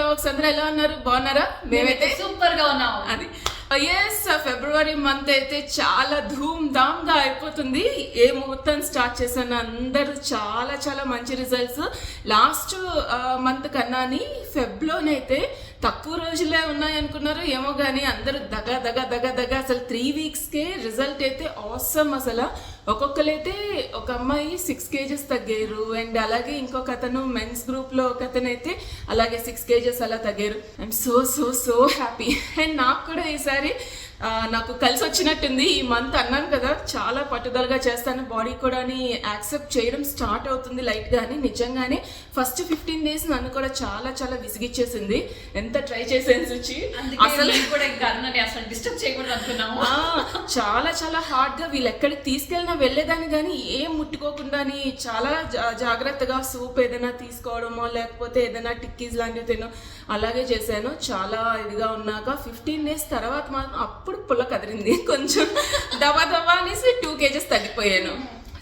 Vlogs అందరూ ఎలా ఉన్నారు? బాగున్నారా? మేమైతే సూపర్ గా ఉన్నాం. అది ఫిబ్రవరి మంత్ అయితే చాలా ధూమ్ ధామ్ గా అయిపోతుంది. ఏ ముహూర్తం స్టార్ట్ చేశాను అందరూ చాలా చాలా మంచి రిజల్ట్స్. లాస్ట్ మంత్ కన్నాని ఫెబ్లోనైతే తక్కువ రోజులే ఉన్నాయి అనుకున్నారు ఏమో కానీ అందరూ దగ అసలు 3 వీక్స్కే రిజల్ట్ అయితే ఆసమ్. అసలు ఒక్కొక్కరైతే ఒక అమ్మాయి 6 kgs తగ్గారు, అండ్ అలాగే ఇంకొక అతను మెన్స్ గ్రూప్లో ఒక అతను అయితే అలాగే 6 kgs అలా తగ్గారు. I'm so happy. అండ్ నాకు కూడా ఈసారి నాకు కలిసి వచ్చినట్టుంది. ఈ మంత్ అన్నాను కదా చాలా పట్టుదలగా చేస్తాను, బాడీ కూడా యాక్సెప్ట్ చేయడం స్టార్ట్ అవుతుంది లైట్గా అని. నిజంగానే ఫస్ట్ 15 days నన్ను కూడా చాలా చాలా విసిగిచ్చేసింది. ఎంత ట్రై చేసేసి వచ్చి అసలు డిస్టర్బ్ చేయకూడదు అనుకున్నాము. చాలా చాలా హార్డ్గా వీళ్ళు ఎక్కడికి తీసుకెళ్ళినా వెళ్ళేదాన్ని కానీ ఏం ముట్టుకోకుండా చాలా జాగ్రత్తగా సూప్ ఏదైనా తీసుకోవడమో లేకపోతే ఏదైనా టిక్కీస్ లాంటివి తినో అలాగే చేశాను. చాలా ఇదిగా ఉన్నాక 15 days తర్వాత మాత్రం అప్పుడు పుల్ల కదిరింది, కొంచెం దవా అనేసి 2 kgs తగ్గిపోయాను.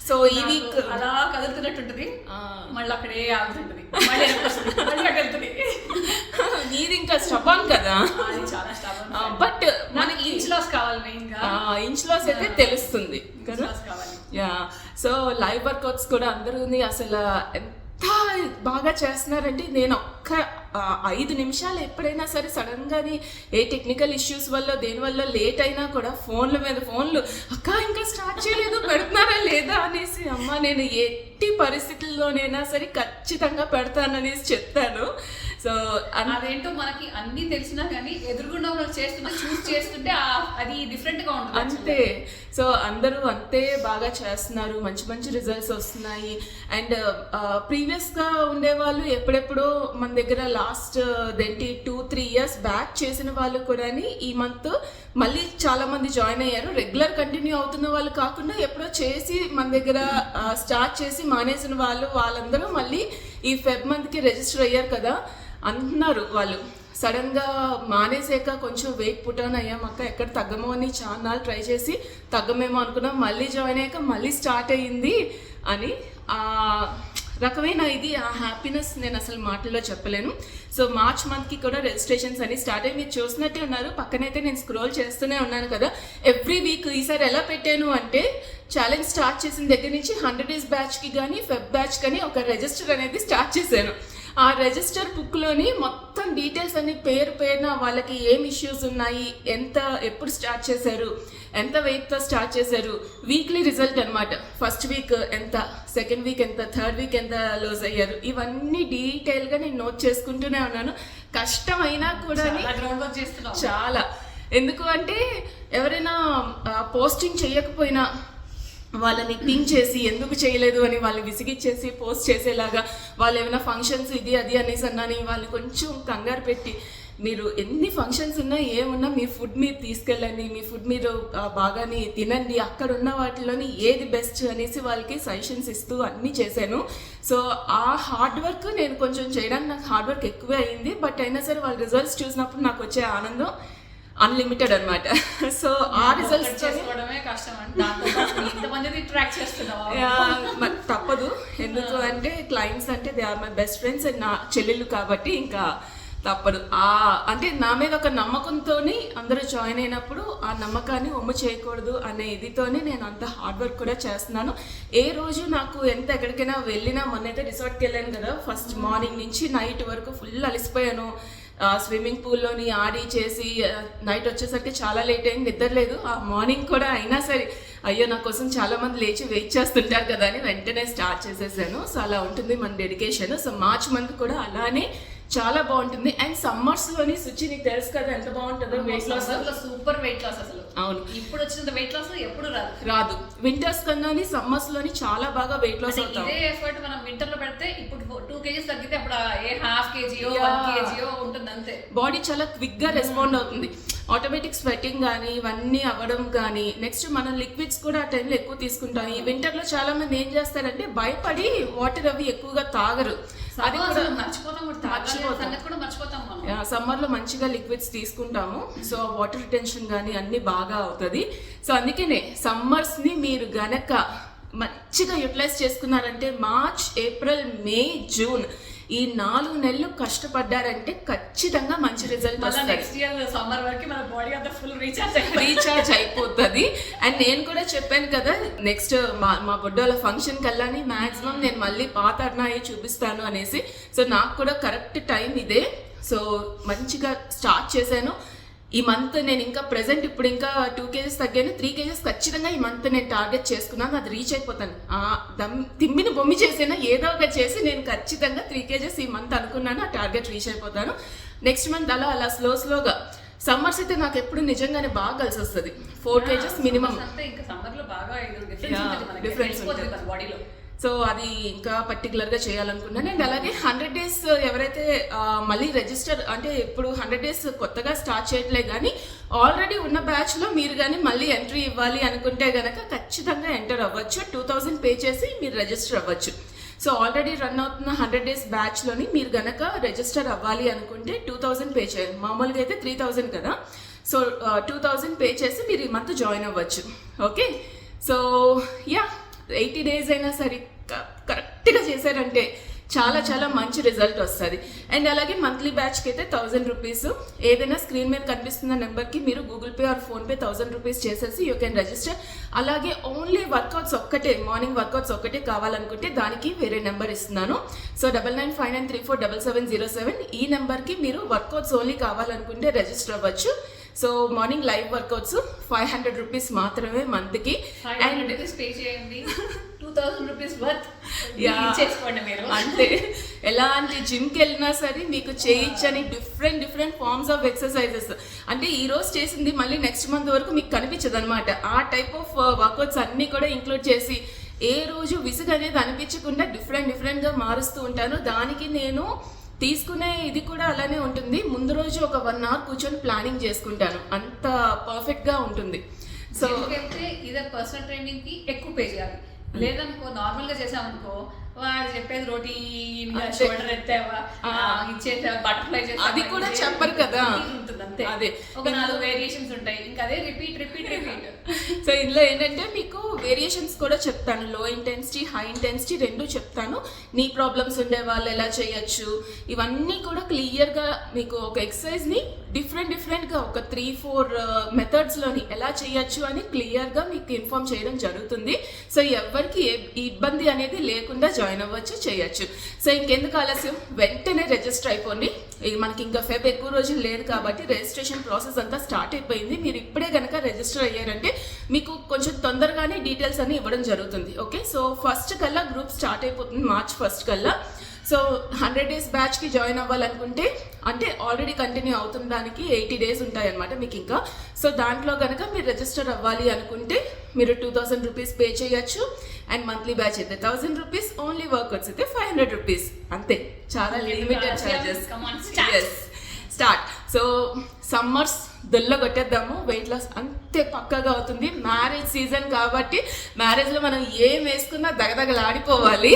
సో ఈ వీక్ అలా కదులుతున్నట్టుంటది, మళ్ళీ అక్కడే ఆగుతుంటది, నీది ఇంకా స్టబాన్ కదా. బట్ మనకి ఇంచ్ లాస్ కావాలి, మెయిన్ గా ఇంచ్ లాస్ అయితే తెలుస్తుంది కదా. యా, సో లైవ్ వర్కౌట్స్ కూడా అందరూ అసలు ఎంత బాగా చేస్తున్నారంటే నేను ఒక్క 5 నిమిషాలు ఎప్పుడైనా సరే సడన్ గాని ఏ టెక్నికల్ ఇష్యూస్ వల్ల దేనివల్ల లేట్ అయినా కూడా ఫోన్ల మీద ఫోన్లు, అక్క ఇంకా స్టార్ట్ చేయలేదు పెడుతున్నారా లేదా అనేసి, అమ్మ నేను ఎట్టి పరిస్థితుల్లోనైనా సరే ఖచ్చితంగా పెడతాననేసి చెప్తాను. సో అదేంటో మనకి అన్ని తెలిసినా కానీ ఎదురుగుండా చేస్తుంటే అది డిఫరెంట్ గా ఉంటుంది అంతే. సో అందరూ అంతే బాగా చేస్తున్నారు, మంచి మంచి రిజల్ట్స్ వస్తున్నాయి. అండ్ ప్రీవియస్ గా ఉండేవాళ్ళు ఎప్పుడెప్పుడో మన దగ్గర లాస్ట్ 2-3 years బ్యాక్ చేసిన వాళ్ళు కూడా ఈ మంత్ మళ్ళీ చాలా మంది జాయిన్ అయ్యారు. రెగ్యులర్ కంటిన్యూ అవుతున్న వాళ్ళు కాకుండా ఎప్పుడో చేసి మన దగ్గర స్టార్ట్ చేసి మానేసిన వాళ్ళందరూ మళ్ళీ ఈ ఫెబ్ మంత్కి రిజిస్టర్ అయ్యారు కదా అంటున్నారు. వాళ్ళు సడన్గా మానేసాక కొంచెం వెయిట్ పుటాన్ అయ్యాం అక్క, ఎక్కడ తగ్గమో అని చాలా ట్రై చేసి తగ్గమేమో అనుకున్నాం, మళ్ళీ జాయిన్ అయ్యాక మళ్ళీ స్టార్ట్ అయ్యింది అని రకమైన ఇది ఆ హ్యాపీనెస్ నేను అసలు మాటల్లో చెప్పలేను. సో మార్చ్ మంత్కి కూడా రిజిస్ట్రేషన్స్ అని స్టార్ట్ అయ్యి మీరు చూసినట్టే ఉన్నారు. పక్కనైతే నేను స్క్రోల్ చేస్తూనే ఉన్నాను కదా ఎవ్రీ వీక్. ఈసారి ఎలా పెట్టాను అంటే ఛాలెంజ్ స్టార్ట్ చేసిన దగ్గర నుంచి 100 days బ్యాచ్కి కానీ ఫెబ్ బ్యాచ్ కానీ ఒక రిజిస్టర్ అనేది స్టార్ట్ చేశాను. ఆ రిజిస్టర్ బుక్లోని మొత్తం డీటెయిల్స్ అన్ని పేరున వాళ్ళకి ఏం ఇష్యూస్ ఉన్నాయి, ఎప్పుడు స్టార్ట్ చేశారు, ఎంత వెయిట్తో స్టార్ట్ చేశారు, వీక్లీ రిజల్ట్ అనమాట. ఫస్ట్ వీక్ ఎంత, సెకండ్ వీక్ ఎంత, థర్డ్ వీక్ ఎంత లూజ్ అయ్యారు, ఇవన్నీ డీటెయిల్గా నేను నోట్ చేసుకుంటూనే ఉన్నాను. కష్టమైనా కూడా చాలా. ఎందుకు అంటే ఎవరైనా పోస్టింగ్ చేయకపోయినా వాళ్ళని పింక్ చేసి ఎందుకు చేయలేదు అని వాళ్ళని విసిగిచ్చేసి పోస్ట్ చేసేలాగా, వాళ్ళు ఏమైనా ఫంక్షన్స్ ఇది అది అనేసి అన్నాని వాళ్ళని కొంచెం కంగారు పెట్టి, మీరు ఎన్ని ఫంక్షన్స్ ఉన్నా ఏమున్నా మీ ఫుడ్ మీరు తీసుకెళ్ళండి, మీ ఫుడ్ మీరు బాగానే తినండి, అక్కడ ఉన్న వాటిలోని ఏది బెస్ట్ అనేసి వాళ్ళకి సజెషన్స్ ఇస్తూ అన్నీ చేశాను. సో ఆ హార్డ్ వర్క్ నేను కొంచెం చేయడానికి నాకు హార్డ్ వర్క్ ఎక్కువే అయింది. బట్ అయినా సరే వాళ్ళ రిజల్ట్స్ చూసినప్పుడు నాకు వచ్చే ఆనందం అన్లిమిటెడ్ అనమాట. సో ఆ రిజల్ట్స్ చేసుకోవడమే కష్టం తప్పదు. ఎందుకు అంటే క్లయింట్స్ అంటే they are my best friends and నా చెల్లెళ్ళు కాబట్టి ఇంకా తప్పదు. అంటే నా మీద ఒక నమ్మకంతో అందరూ జాయిన్ అయినప్పుడు ఆ నమ్మకాన్ని ఒమ్ము చేయకూడదు అనే ఇదితోనే నేను అంత హార్డ్ వర్క్ కూడా చేస్తున్నాను. ఏ రోజు నాకు ఎంత ఎక్కడికైనా వెళ్ళినా, మొన్నైతే రిసార్ట్కి వెళ్ళాను కదా, ఫస్ట్ మార్నింగ్ నుంచి నైట్ వరకు ఫుల్ అలిసిపోయాను. స్విమ్మింగ్ పూల్లోని ఆడి చేసి నైట్ వచ్చేసరికి చాలా లేట్ అయింది, నిద్రలేదు. ఆ మార్నింగ్ కూడా అయినా సరే అయ్యో నా కోసం చాలా మంది లేచి వెయిట్ చేస్తుంటారు కదా అని వెంటనే స్టార్ట్ చేసేసాను. సో అలా ఉంటుంది మన డెడికేషన్. సో మార్చ్ మంత్ కూడా అలానే చాలా బాగుంటుంది. అండ్ సమ్మర్స్లోని సుచి నీకు తెలుసు కదా ఎంత బాగుంటుందో weight loss. Super weight loss అసలు. అవును, ఇప్పుడు వచ్చినంత వెయిట్ లాస్ ఎప్పుడు రాదు. వింటర్స్ కన్నా సమ్మర్స్ లోని చాలా బాగా వెయిట్ లాస్ అవుతాం. ఇదే ఎఫర్ట్ మనం వింటర్ లో పెడితే ఇప్పుడు 2 kgs తగ్గితే అప్పుడు ఏ ½ kg 1 kg ఉంటుంది అంతే. బాడీ చాలా క్విక్ గా రెస్పాండ్ అవుతుంది. ఆటోమేటిక్ స్వెట్టింగ్ కానీ ఇవన్నీ అవ్వడం కానీ, నెక్స్ట్ మనం లిక్విడ్స్ కూడా ఆ టైంలో ఎక్కువ తీసుకుంటాం. ఈ వింటర్లో చాలా మంది ఏం చేస్తారంటే భయపడి వాటర్ అవి ఎక్కువగా తాగరు. అది కూడా సమ్మర్లో మంచిగా లిక్విడ్స్ తీసుకుంటాము. సో వాటర్ రిటెన్షన్ కానీ అన్ని బాగా అవుతుంది. సో అందుకనే సమ్మర్స్ని మీరు గనక మంచిగా యూటిలైజ్ చేసుకున్నారంటే మార్చ్, ఏప్రిల్, మే, జూన్ ఈ 4 నెలలు కష్టపడ్డారంటే ఖచ్చితంగా మంచి రిజల్ట్ వస్తుంది. నెక్స్ట్ ఇయర్ సమ్మర్ వరకు మన బాడీ అంతా ఫుల్ రీఛార్జ్ అయిపోతుంది. అండ్ నేను కూడా చెప్పాను కదా, నెక్స్ట్ మా బుడ్డోళ్ళ ఫంక్షన్ కల్లాని మాక్సిమం నేను మళ్ళీ పాత అన్నాయి చూపిస్తాను అనేసి. సో నాకు కూడా కరెక్ట్ టైం ఇదే. సో మంచిగా స్టార్ట్ చేశాను. ఈ మంత్ నేను ఇంకా ప్రెసెంట్ ఇప్పుడు ఇంకా 2 kgs తగ్గాను. 3 kgs ఖచ్చితంగా ఈ మంత్ నేను టార్గెట్ చేసుకున్నాను. అది రీచ్ అయిపోతాను. తిమ్మిని బొమ్మి చేసినా ఏదో ఒకటి చేసి నేను ఖచ్చితంగా 3 kgs ఈ మంత్ అనుకున్నాను. ఆ టార్గెట్ రీచ్ అయిపోతాను. నెక్స్ట్ మంత్ అలా స్లోగా. సమ్మర్స్ అయితే నాకు ఎప్పుడు నిజంగానే బాగా కలిసి వస్తుంది. 4 kgs మినిమం. ఇంకా సమ్మర్ లో బాగా డిఫరెన్స్ ఉంటుంది బాడీలో. సో అది ఇంకా పర్టికులర్గా చేయాలనుకున్నాను. అండ్ అలాగే 100 days ఎవరైతే మళ్ళీ రిజిస్టర్ అంటే ఇప్పుడు 100 days కొత్తగా స్టార్ట్ చేయట్లేదు, కానీ ఆల్రెడీ ఉన్న బ్యాచ్లో మీరు కానీ మళ్ళీ ఎంట్రీ ఇవ్వాలి అనుకుంటే కనుక ఖచ్చితంగా ఎంటర్ అవ్వచ్చు. 2000 పే చేసి మీరు రిజిస్టర్ అవ్వచ్చు. సో ఆల్రెడీ రన్ అవుతున్న 100 days బ్యాచ్లోని మీరు కనుక రిజిస్టర్ అవ్వాలి అనుకుంటే 2000 పే చేయాలి. మామూలుగా అయితే 3000 కదా. సో 2000 పే చేసి మీరు ఈ మంత్ జాయిన్ అవ్వచ్చు. ఓకే, సో 80 days అయినా సరే కరెక్ట్గా చేశారంటే చాలా మంచి రిజల్ట్ వస్తుంది. అండ్ అలాగే మంత్లీ బ్యాచ్కి అయితే 1000 రూపీస్. ఏదైనా స్క్రీన్ మీద కనిపిస్తున్న నెంబర్కి మీరు Google pay are PhonePe 1000 rupees చేసేసి యూ కెన్ రిజిస్టర్. అలాగే ఓన్లీ వర్కౌట్స్ ఒక్కటే, మార్నింగ్ వర్కౌట్స్ ఒక్కటే కావాలనుకుంటే దానికి వేరే నెంబర్ ఇస్తున్నాను. సో 9959347707 ఈ నెంబర్కి మీరు వర్కౌట్స్ ఓన్లీ కావాలనుకుంటే రిజిస్టర్ అవ్వచ్చు. So morning live workouts 500 rupees మాత్రమే మంత్కి. అండ్ పే చేయండి, 2000 రూపీస్ వర్త్ చేసుకోండి మీరు. అంటే ఎలాంటి జిమ్కి వెళ్ళినా సరే మీకు చేయించని డిఫరెంట్ ఫార్మ్స్ ఆఫ్ ఎక్సర్సైజెస్. అంటే ఈ రోజు చేసింది మళ్ళీ నెక్స్ట్ మంత్ వరకు మీకు కనిపించదు అనమాట. ఆ టైప్ ఆఫ్ వర్కౌట్స్ అన్నీ కూడా ఇంక్లూడ్ చేసి ఏ రోజు విసుగు అనేది అనిపించకుండా డిఫరెంట్గా మారుస్తూ ఉంటాను. దానికి నేను తీసుకునే ఇది కూడా అలానే ఉంటుంది. ముందు రోజు ఒక 1 hour కూర్చొని ప్లానింగ్ చేసుకుంటాను. అంత పర్ఫెక్ట్గా ఉంటుంది. సో ఇదర్ పర్సనల్ ట్రైనింగ్ కి ఎక్కువ పే చేయాలి. లేదనుకో నార్మల్ గా చేసామనుకో వాడు చెప్పేది రొటీన్ గా షోల్డర్ ఎత్తావా ఇచ్చేసావా బటర్ఫ్లై చేసావా అది కూడా చెప్పరు కదా. ఉంటుంది అంతే. అదే ఒక 4 వేరియేషన్స్ ఉంటాయి. ఇంకా అదే రిపీట్. సో ఇందులో ఏంటంటే మీకు వేరియేషన్స్ కూడా చెప్తాను. లో ఇంటెన్సిటీ, హై ఇంటెన్సిటీ రెండు చెప్తాను. నీ ప్రాబ్లమ్స్ ఉండే వాళ్ళు ఎలా చేయొచ్చు ఇవన్నీ కూడా క్లియర్గా మీకు ఒక ఎక్సర్సైజ్ని డిఫరెంట్గా ఒక 3-4 మెథడ్స్లోని ఎలా చేయొచ్చు అని క్లియర్గా మీకు ఇన్ఫార్మ్ చేయడం జరుగుతుంది. సో ఎవరికి ఇబ్బంది అనేది లేకుండా జాయిన్ అవ్వచ్చు, చేయొచ్చు. సో ఇంకెందుకు ఆలస్యం, వెంటనే రిజిస్టర్ అయిపోండి. మనకి ఇంకా ఫెబ్ ఎక్కువ రోజులు లేదు కాబట్టి రిజిస్ట్రేషన్ ప్రాసెస్ అంతా స్టార్ట్ అయిపోయింది. మీరు ఇప్పుడే కనుక రిజిస్టర్ అయ్యారంటే మీకు కొంచెం తొందరగానే డీటెయిల్స్ అన్ని ఇవ్వడం జరుగుతుంది. ఓకే, సో ఫస్ట్ కల్లా గ్రూప్ స్టార్ట్ అయిపోతుంది, March 1st కల్లా. సో 100 days బ్యాచ్కి జాయిన్ అవ్వాలనుకుంటే అంటే ఆల్రెడీ కంటిన్యూ అవుతున్న దానికి 80 days ఉంటాయి అన్నమాట మీకు ఇంకా. సో దాంట్లో కనుక మీరు రిజిస్టర్ అవ్వాలి అనుకుంటే మీరు 2000 రూపీస్ పే చేయొచ్చు. అండ్ మంత్లీ బ్యాచ్ అయితే 1000 రూపీస్, ఓన్లీ వర్కౌట్స్ అయితే 500 రూపీస్. అంతే, చాలా limited charges. Start. So summers దుల్ల కొట్టేద్దాము. వెయిట్ లాస్ అంతే పక్కగా అవుతుంది. మ్యారేజ్ సీజన్ కాబట్టి మ్యారేజ్లో మనం ఏం వేసుకున్నా దగదగలాడిపోవాలి.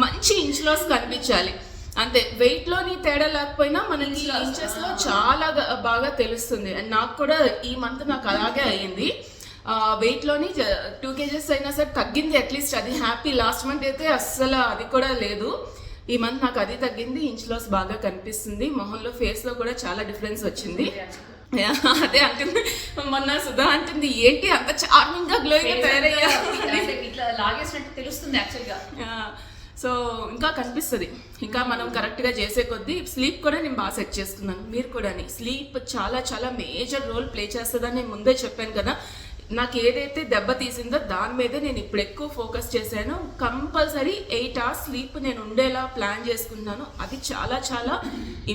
మంచి ఇంచ్ లాస్ కనిపించాలి అంతే. వెయిట్లోని తేడా లేకపోయినా మనకి ఇంచెస్లో చాలా బాగా తెలుస్తుంది. అండ్ నాకు కూడా ఈ మంత్ నాకు అలాగే అయ్యింది. వెయిట్లోని 2 kgs అయినా సరే తగ్గింది అట్లీస్ట్, అది హ్యాపీ. లాస్ట్ మంత్ అయితే అస్సలు అది కూడా లేదు. ఈ మంత్ నాకు అది తగ్గింది, ఇంచ్ లాస్ బాగా కనిపిస్తుంది. మొహంలో ఫేస్లో కూడా చాలా డిఫరెన్స్ వచ్చింది. అదే అంటుంది మొన్న సుధా అంటుంది, ఏంటి అంత చార్మింగ్ గా గ్లోయింగ్ తయారయ్యా, ఇట్లా లాగేసినట్టు తెలుస్తుంది యాక్చువల్గా. సో ఇంకా కనిపిస్తుంది. ఇంకా మనం కరెక్ట్గా చేసే కొద్దీ స్లీప్ కూడా నేను బాగా సెట్ చేసుకున్నాను. మీరు కూడా స్లీప్ చాలా మేజర్ రోల్ ప్లే చేస్తుందని నేను ముందే చెప్పాను కదా. నాకు ఏదైతే దెబ్బ తీసిందో దాని మీదే నేను ఇప్పుడు ఎక్కువ ఫోకస్ చేశాను. కంపల్సరీ 8 hours స్లీప్ నేను ఉండేలా ప్లాన్ చేసుకున్నాను. అది చాలా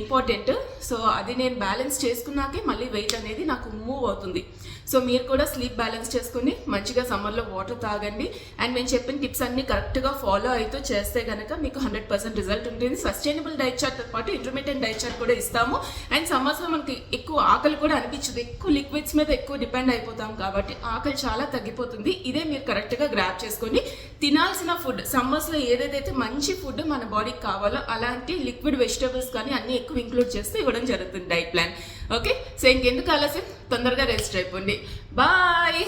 ఇంపార్టెంట్. సో అది నేను బ్యాలెన్స్ చేసుకున్నాకే మళ్ళీ వెయిట్ అనేది నాకు మూవ్ అవుతుంది. సో మీరు కూడా స్లీప్ బ్యాలెన్స్ చేసుకుని మంచిగా సమ్మర్లో వాటర్ తాగండి. అండ్ మేము చెప్పిన టిప్స్ అన్ని కరెక్ట్గా ఫాలో అవుతూ చేస్తే కనుక మీకు 100% రిజల్ట్ ఉంటుంది. సస్టైనబుల్ డైట్ చార్ట్తో పాటు ఇంటర్మీడియట్ డైట్ చార్ట్ కూడా ఇస్తాము. అండ్ సమ్మర్స్లో మనకి ఎక్కువ ఆకలి కూడా అనిపించదు, ఎక్కువ లిక్విడ్స్ మీద ఎక్కువ డిపెండ్ అయిపోతాం కాబట్టి ఆకలి చాలా తగ్గిపోతుంది. ఇదే మీరు కరెక్ట్గా గ్రాప్ చేసుకొని తినాల్సిన ఫుడ్, సమ్మర్స్లో ఏదైతే మంచి ఫుడ్ మన బాడీకి కావాలో అలాంటి లిక్విడ్ వెజిటబుల్స్ కానీ అన్నీ ఎక్కువ ఇంక్లూడ్ చేస్తే ఇవ్వడం జరుగుతుంది డైట్ ప్లాన్. ఓకే, సో ఇంకెందుకు ఆలస్యం, తొందరగా రిజిస్టర్ అయిపోండి. బాయ్.